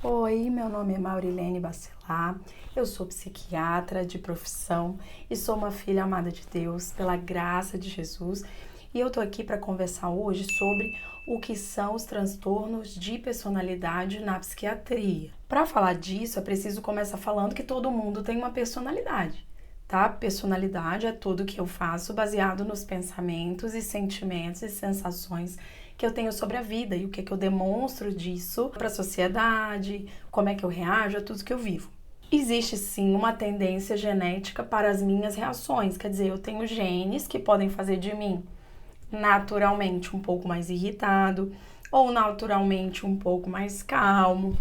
Oi, meu nome é Maurilene Bacelar, eu sou psiquiatra de profissão e sou uma filha amada de Deus, pela graça de Jesus, e eu tô aqui para conversar hoje sobre o que são os transtornos de personalidade na psiquiatria. Para falar disso, é preciso começar falando que todo mundo tem uma personalidade, tá? Personalidade é tudo que eu faço baseado nos pensamentos e sentimentos e sensações que eu tenho sobre a vida e o que eu demonstro disso para a sociedade, como é que eu reajo a tudo que eu vivo. Existe sim uma tendência genética para as minhas reações, quer dizer, eu tenho genes que podem fazer de mim naturalmente um pouco mais irritado ou naturalmente um pouco mais calmo,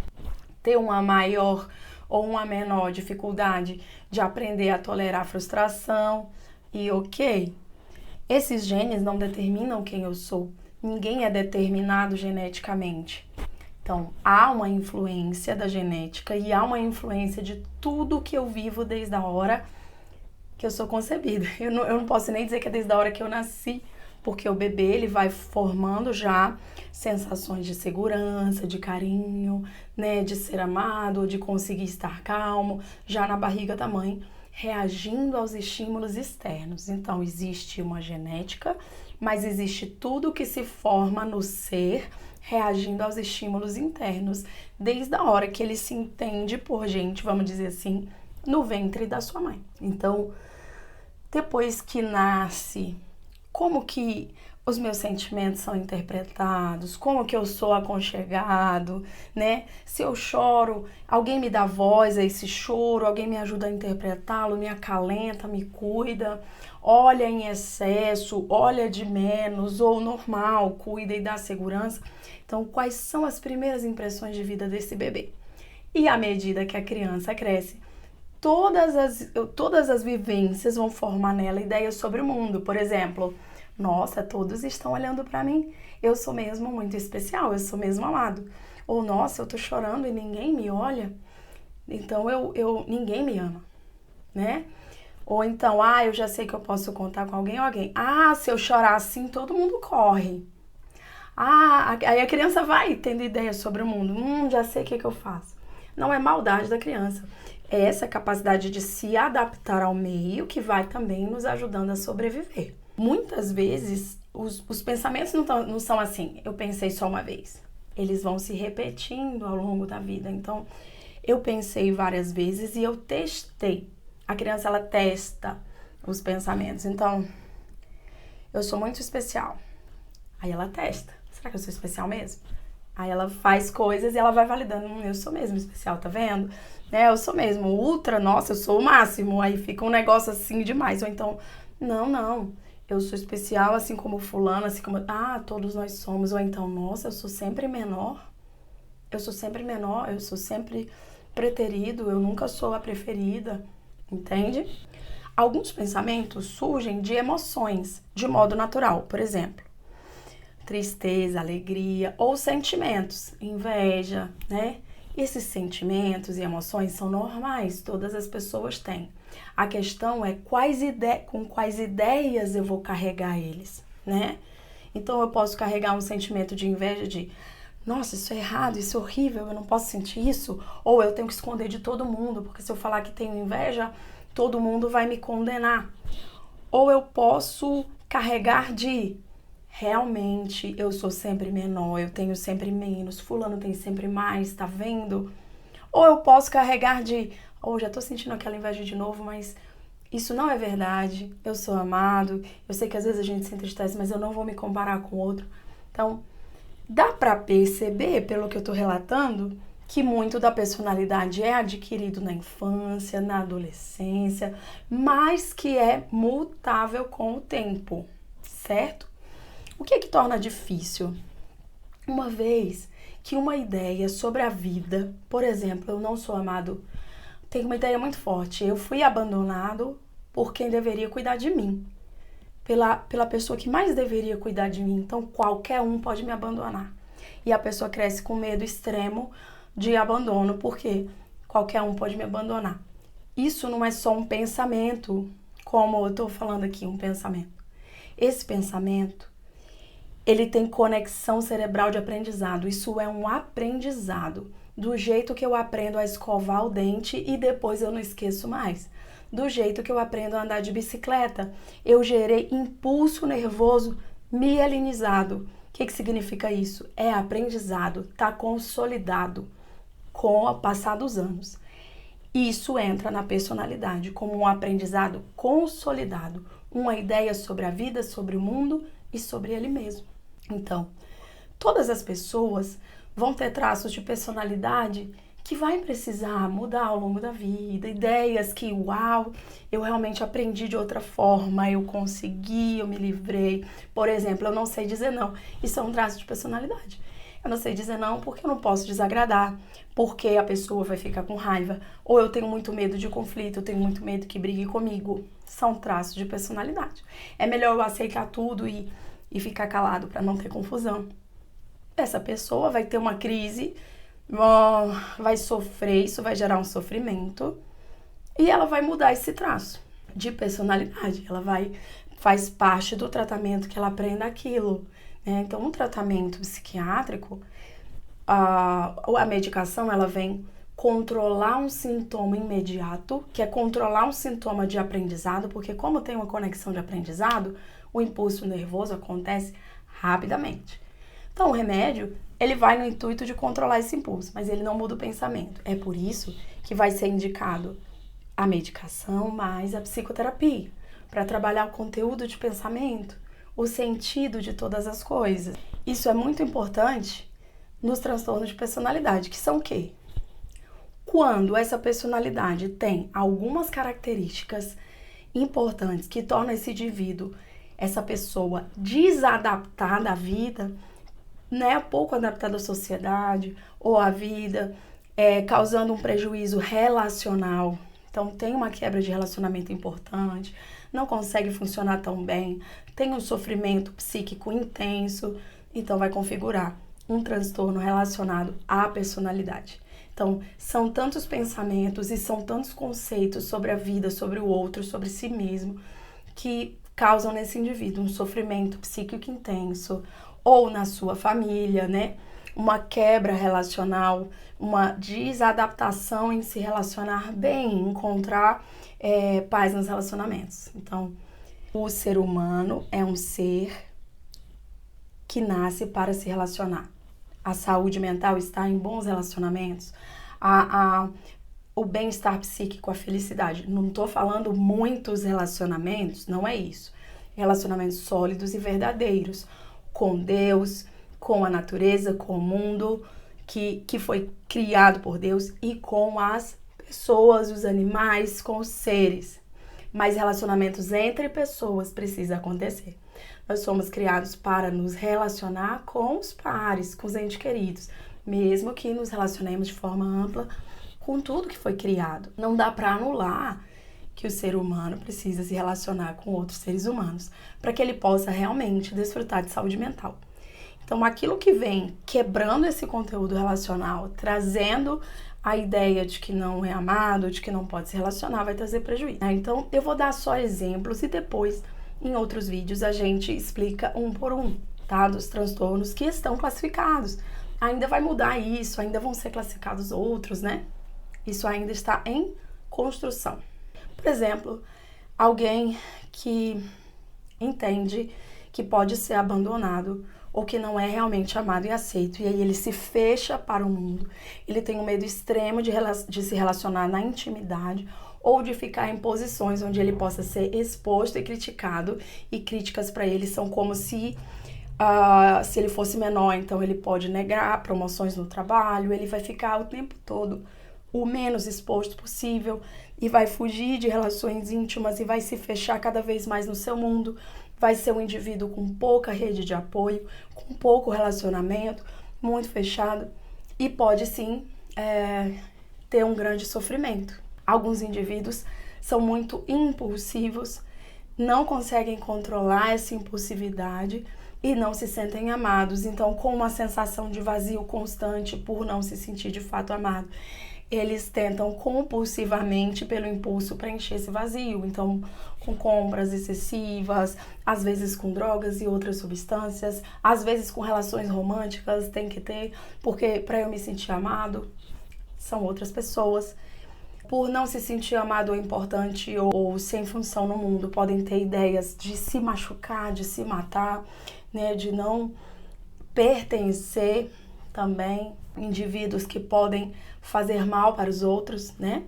ter uma maior ou uma menor dificuldade de aprender a tolerar a frustração e ok. Esses genes não determinam quem eu sou. Ninguém é determinado geneticamente. Então, há uma influência da genética e há uma influência de tudo que eu vivo desde a hora que eu sou concebida. Eu não posso nem dizer que é desde a hora que eu nasci, porque o bebê ele vai formando já sensações de segurança, de carinho, né, de ser amado, de conseguir estar calmo, já na barriga da mãe, reagindo aos estímulos externos. Então, existe uma genética, mas existe tudo que se forma no ser reagindo aos estímulos internos, desde a hora que ele se entende por gente, vamos dizer assim, no ventre da sua mãe. Então, depois que nasce, como que os meus sentimentos são interpretados, como que eu sou aconchegado, né? Se eu choro, alguém me dá voz a esse choro, alguém me ajuda a interpretá-lo, me acalenta, me cuida, olha em excesso, olha de menos ou normal, cuida e dá segurança. Então, quais são as primeiras impressões de vida desse bebê? E à medida que a criança cresce, todas as vivências vão formar nela ideias sobre o mundo. Por exemplo, nossa, todos estão olhando para mim, eu sou mesmo muito especial, eu sou mesmo amado. Ou nossa, eu tô chorando e ninguém me olha, então ninguém me ama, né? Ou então, eu já sei que eu posso contar com alguém. Se eu chorar assim, todo mundo corre. Aí a criança vai tendo ideias sobre o mundo. Já sei o que eu faço. Não é maldade da criança. É essa capacidade de se adaptar ao meio que vai também nos ajudando a sobreviver. Muitas vezes, os pensamentos não são assim, eu pensei só uma vez. Eles vão se repetindo ao longo da vida. Então, eu pensei várias vezes e eu testei. A criança, ela testa os pensamentos. Então, eu sou muito especial. Aí ela testa. Será que eu sou especial mesmo? Aí ela faz coisas e ela vai validando. Eu sou mesmo especial, tá vendo? Eu sou mesmo ultra, nossa, eu sou o máximo. Aí fica um negócio assim demais. Ou então, não. Eu sou especial assim como fulano, assim como... todos nós somos. Ou então, nossa, eu sou sempre menor. Eu sou sempre preterido. Eu nunca sou a preferida. Entende? Alguns pensamentos surgem de emoções, de modo natural. Por exemplo, tristeza, alegria ou sentimentos, inveja, né? Esses sentimentos e emoções são normais, todas as pessoas têm. A questão é com quais ideias eu vou carregar eles, né? Então eu posso carregar um sentimento de inveja de nossa, isso é errado, isso é horrível, eu não posso sentir isso, ou eu tenho que esconder de todo mundo, porque se eu falar que tenho inveja, todo mundo vai me condenar. Ou eu posso carregar de realmente eu sou sempre menor, eu tenho sempre menos, fulano tem sempre mais, tá vendo? Ou eu posso carregar de, já tô sentindo aquela inveja de novo, mas isso não é verdade, eu sou amado, eu sei que às vezes a gente se entristece, mas eu não vou me comparar com o outro. Então, dá pra perceber, pelo que eu tô relatando, que muito da personalidade é adquirido na infância, na adolescência, mas que é mutável com o tempo, certo? O que é que torna difícil? Uma vez que uma ideia sobre a vida, por exemplo, eu não sou amado, tem uma ideia muito forte. Eu fui abandonado por quem deveria cuidar de mim, pela pessoa que mais deveria cuidar de mim. Então, qualquer um pode me abandonar. E a pessoa cresce com medo extremo de abandono, porque qualquer um pode me abandonar. Isso não é só um pensamento, como eu estou falando aqui, um pensamento. Esse pensamento, ele tem conexão cerebral de aprendizado. Isso é um aprendizado. do jeito que eu aprendo a escovar o dente e depois eu não esqueço mais. Do jeito que eu aprendo a andar de bicicleta, eu gerei impulso nervoso mielinizado. O que significa isso? É aprendizado, está consolidado com o passar dos anos. Isso entra na personalidade como um aprendizado consolidado, uma ideia sobre a vida, sobre o mundo e sobre ele mesmo. Então, todas as pessoas vão ter traços de personalidade que vai precisar mudar ao longo da vida, ideias que, uau, eu realmente aprendi de outra forma, eu consegui, eu me livrei. Por exemplo, eu não sei dizer não. Isso é um traço de personalidade. Eu não sei dizer não porque eu não posso desagradar, porque a pessoa vai ficar com raiva, ou eu tenho muito medo de conflito, eu tenho muito medo que brigue comigo. São traços de personalidade. É melhor eu aceitar tudo e ficar calado para não ter confusão. Essa pessoa vai ter uma crise, vai sofrer, isso vai gerar um sofrimento e ela vai mudar esse traço de personalidade. Faz parte do tratamento que ela aprenda aquilo, né? Então, um tratamento psiquiátrico, a medicação, ela vem controlar um sintoma imediato, que é controlar um sintoma de aprendizado, porque como tem uma conexão de aprendizado, o impulso nervoso acontece rapidamente. Então, o remédio, ele vai no intuito de controlar esse impulso, mas ele não muda o pensamento. É por isso que vai ser indicado a medicação mais a psicoterapia, para trabalhar o conteúdo de pensamento, o sentido de todas as coisas. Isso é muito importante nos transtornos de personalidade, que são o quê? Quando essa personalidade tem algumas características importantes que tornam esse indivíduo, essa pessoa desadaptada à vida, né, pouco adaptada à sociedade ou à vida, causando um prejuízo relacional. Então, tem uma quebra de relacionamento importante, não consegue funcionar tão bem, tem um sofrimento psíquico intenso, então vai configurar um transtorno relacionado à personalidade. Então, são tantos pensamentos e são tantos conceitos sobre a vida, sobre o outro, sobre si mesmo, que causam nesse indivíduo um sofrimento psíquico intenso, ou na sua família, né? Uma quebra relacional, uma desadaptação em se relacionar bem, encontrar paz nos relacionamentos. Então, o ser humano é um ser que nasce para se relacionar. A saúde mental está em bons relacionamentos, o bem-estar psíquico, a felicidade. Não estou falando muitos relacionamentos, não é isso. Relacionamentos sólidos e verdadeiros, com Deus, com a natureza, com o mundo que foi criado por Deus e com as pessoas, os animais, com os seres. Mas relacionamentos entre pessoas precisa acontecer. Nós somos criados para nos relacionar com os pares, com os entes queridos, mesmo que nos relacionemos de forma ampla com tudo que foi criado. Não dá para anular que o ser humano precisa se relacionar com outros seres humanos para que ele possa realmente desfrutar de saúde mental. Então, aquilo que vem quebrando esse conteúdo relacional, trazendo a ideia de que não é amado, de que não pode se relacionar, vai trazer prejuízo. Então, eu vou dar só exemplos e depois, em outros vídeos, a gente explica um por um, tá? Dos transtornos que estão classificados. Ainda vai mudar isso, ainda vão ser classificados outros, né? Isso ainda está em construção. Por exemplo, alguém que entende que pode ser abandonado ou que não é realmente amado e aceito, e aí ele se fecha para o mundo, ele tem um medo extremo de se relacionar na intimidade ou de ficar em posições onde ele possa ser exposto e criticado, e críticas para ele são como se ele fosse menor, então ele pode negar promoções no trabalho, ele vai ficar o tempo todo o menos exposto possível e vai fugir de relações íntimas e vai se fechar cada vez mais no seu mundo. Vai ser um indivíduo com pouca rede de apoio, com pouco relacionamento, muito fechado e pode sim ter um grande sofrimento. Alguns indivíduos são muito impulsivos, não conseguem controlar essa impulsividade e não se sentem amados, então com uma sensação de vazio constante por não se sentir de fato amado. Eles tentam compulsivamente, pelo impulso, preencher esse vazio. Então, com compras excessivas, às vezes com drogas e outras substâncias, às vezes com relações românticas, tem que ter, porque para eu me sentir amado. são outras pessoas. Por não se sentir amado ou importante ou sem função no mundo, podem ter ideias de se machucar, de se matar, né, de não pertencer também. Indivíduos que podem fazer mal para os outros, né,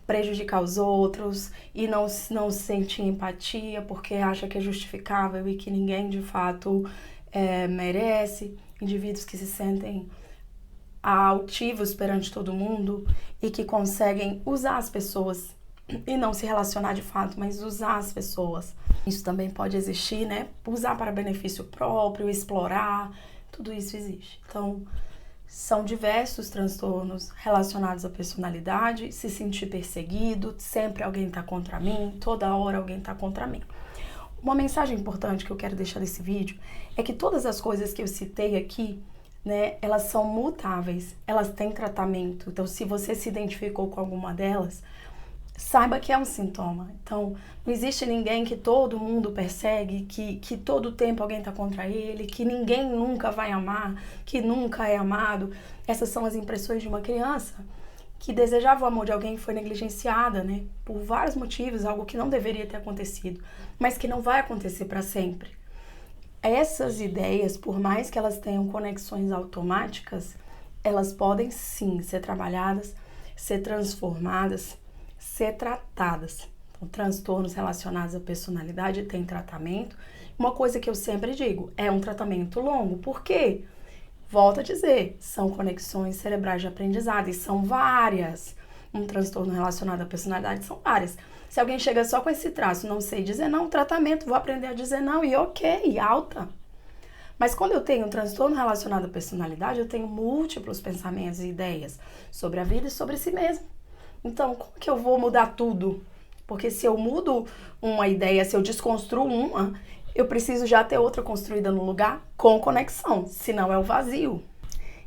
prejudicar os outros e não sentir empatia porque acha que é justificável e que ninguém de fato merece. Indivíduos que se sentem altivos perante todo mundo e que conseguem usar as pessoas e não se relacionar de fato, mas usar as pessoas. Isso também pode existir, né? Usar para benefício próprio, explorar, tudo isso existe. Então, são diversos transtornos relacionados à personalidade, se sentir perseguido, sempre alguém tá contra mim, toda hora alguém tá contra mim. Uma mensagem importante que eu quero deixar nesse vídeo é que todas as coisas que eu citei aqui, né, elas são mutáveis, elas têm tratamento. Então, se você se identificou com alguma delas, saiba que é um sintoma. Então, não existe ninguém que todo mundo persegue, que todo tempo alguém está contra ele, que ninguém nunca vai amar, que nunca é amado. Essas são as impressões de uma criança que desejava o amor de alguém e foi negligenciada, né, por vários motivos, algo que não deveria ter acontecido, mas que não vai acontecer para sempre. Essas ideias, por mais que elas tenham conexões automáticas, elas podem sim ser trabalhadas, ser transformadas, ser tratadas. Então, transtornos relacionados à personalidade têm tratamento. Uma coisa que eu sempre digo, é um tratamento longo. Por quê? Volto a dizer, são conexões cerebrais de aprendizado e são várias. Um transtorno relacionado à personalidade são várias. Se alguém chega só com esse traço, não sei dizer não, tratamento, vou aprender a dizer não e ok, alta. Mas quando eu tenho um transtorno relacionado à personalidade, eu tenho múltiplos pensamentos e ideias sobre a vida e sobre si mesmo. Então, como que eu vou mudar tudo? Porque se eu mudo uma ideia, se eu desconstruo uma, eu preciso já ter outra construída no lugar com conexão, senão é o vazio.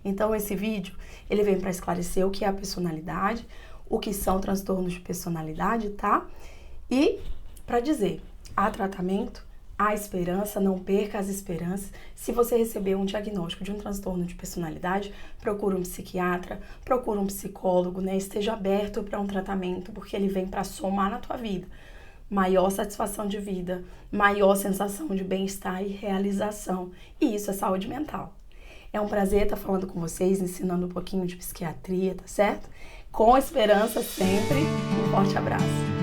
Então, esse vídeo, ele vem para esclarecer o que é a personalidade, o que são transtornos de personalidade, tá? E para dizer, há tratamento, há esperança, não perca as esperanças. Se você receber um diagnóstico de um transtorno de personalidade, procure um psiquiatra, procure um psicólogo, né? Esteja aberto para um tratamento, porque ele vem para somar na tua vida. Maior satisfação de vida, maior sensação de bem-estar e realização. E isso é saúde mental. É um prazer estar falando com vocês, ensinando um pouquinho de psiquiatria, tá certo? Com esperança sempre. Um forte abraço.